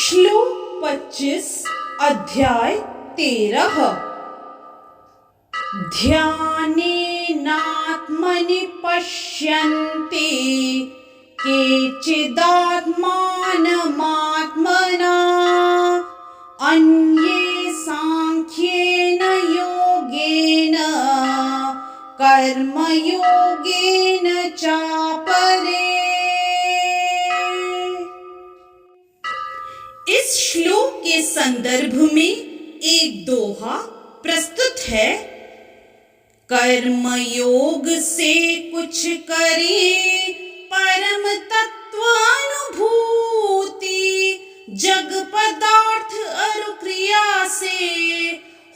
श्लोक 25 अध्याय 13। ध्यानेनात्मनि पश्यन्ति केचिदात्मानमात्मना अन्ये सांख्येन योगेन कर्मयोगेन चापरे। इस श्लोक के संदर्भ में एक दोहा प्रस्तुत है। कर्मयोग से कुछ करे परम तत्वानुभूति, जग पदार्थ और क्रिया से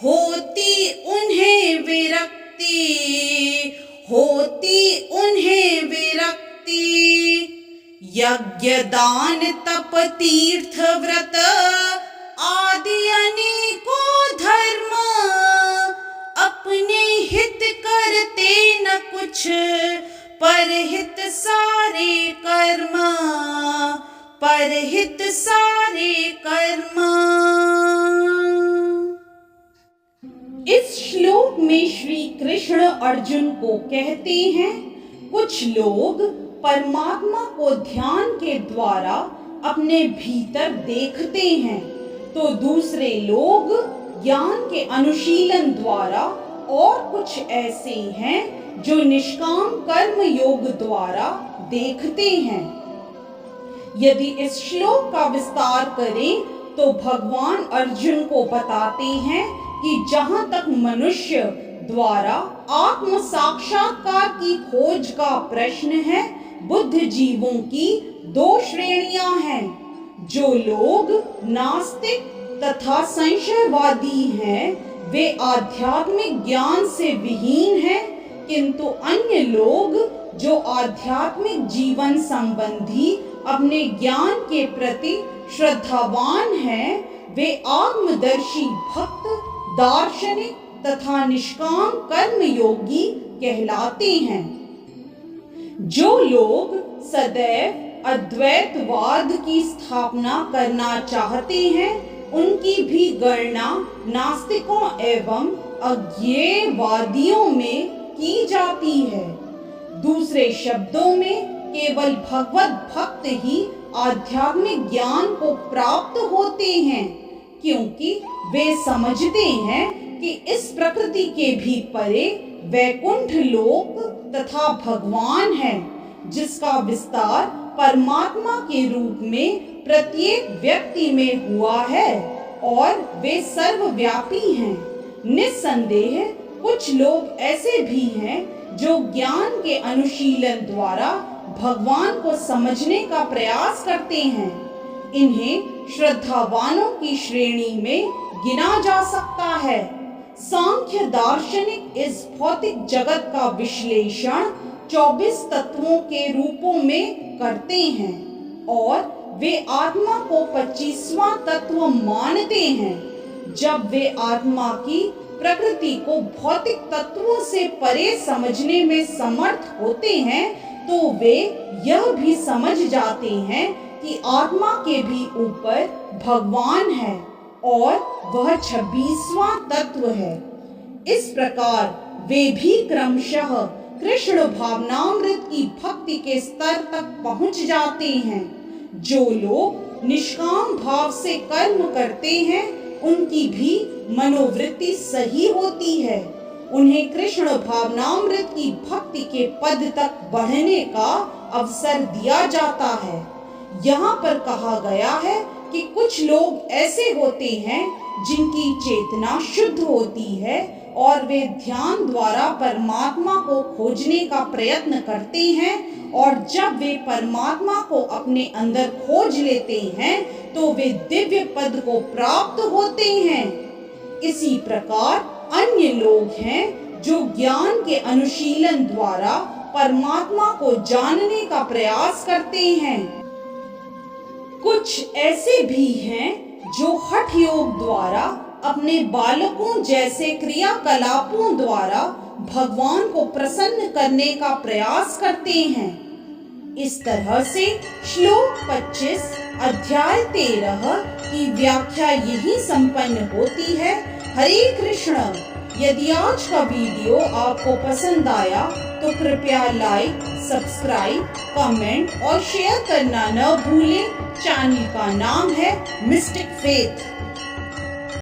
होती उन्हें विरक्ति। यज्ञ दान तप तीर्थ व्रत आदि अनेकों धर्म, अपने हित करते न कुछ परहित सारे कर्म। इस श्लोक में श्री कृष्ण अर्जुन को कहते हैं, कुछ लोग परमात्मा को ध्यान के द्वारा अपने भीतर देखते हैं, तो दूसरे लोग ज्ञान के अनुशीलन द्वारा, और कुछ ऐसे हैं जो निष्काम कर्म योग द्वारा देखते हैं। यदि इस श्लोक का विस्तार करें तो भगवान अर्जुन को बताते हैं कि जहाँ तक मनुष्य द्वारा आत्म साक्षात्कार की खोज का प्रश्न है, बुद्ध जीवों की दो श्रेणियां हैं। जो लोग नास्तिक तथा संशयवादी हैं, वे आध्यात्मिक ज्ञान से विहीन हैं, किंतु अन्य लोग जो आध्यात्मिक जीवन संबंधी अपने ज्ञान के प्रति श्रद्धावान हैं, वे आत्मदर्शी भक्त, दार्शनिक तथा निष्काम कर्मयोगी कहलाते हैं। जो लोग सदैव अद्वैतवाद की स्थापना करना चाहते हैं, उनकी भी गणना नास्तिकों एवं अज्ञेयवादियों में की जाती है। दूसरे शब्दों में केवल भगवत भक्त ही आध्यात्मिक ज्ञान को प्राप्त होते हैं, क्योंकि वे समझते हैं कि इस प्रकृति के भी परे वैकुंठ लोक तथा भगवान है, जिसका विस्तार परमात्मा के रूप में प्रत्येक व्यक्ति में हुआ है और वे सर्वव्यापी हैं। निस्संदेह कुछ लोग ऐसे भी हैं जो ज्ञान के अनुशीलन द्वारा भगवान को समझने का प्रयास करते हैं। इन्हें श्रद्धावानों की श्रेणी में गिना जा सकता है। सांख्य दार्शनिक इस भौतिक जगत का विश्लेषण 24 तत्वों के रूपों में करते हैं और वे आत्मा को 25वां तत्व मानते हैं। जब वे आत्मा की प्रकृति को भौतिक तत्वों से परे समझने में समर्थ होते हैं, तो वे यह भी समझ जाते हैं कि आत्मा के भी ऊपर भगवान है और वह 26वां तत्व है। इस प्रकार वे भी क्रमशः कृष्ण भावनामृत की भक्ति के स्तर तक पहुंच जाते हैं। जो लोग निष्काम भाव से कर्म करते हैं, उनकी भी मनोवृत्ति सही होती है। उन्हें कृष्ण भावनामृत की भक्ति के पद तक बढ़ने का अवसर दिया जाता है। यहाँ पर कहा गया है कि कुछ लोग ऐसे होते हैं जिनकी चेतना शुद्ध होती है और वे ध्यान द्वारा परमात्मा को खोजने का प्रयत्न करते हैं, और जब वे परमात्मा को अपने अंदर खोज लेते हैं तो वे दिव्य पद को प्राप्त होते हैं। इसी प्रकार अन्य लोग हैं जो ज्ञान के अनुशीलन द्वारा परमात्मा को जानने का प्रयास करते हैं। कुछ ऐसे भी हैं जो हठ योग द्वारा अपने बालकों जैसे क्रियाकलापों द्वारा भगवान को प्रसन्न करने का प्रयास करते हैं। इस तरह से श्लोक 25 अध्याय 13 की व्याख्या यही संपन्न होती है। हरे कृष्ण। यदि आज का वीडियो आपको पसंद आया तो कृपया लाइक, सब्सक्राइब, कमेंट और शेयर करना न भूलें। चैनल का नाम है मिस्टिक फेथ।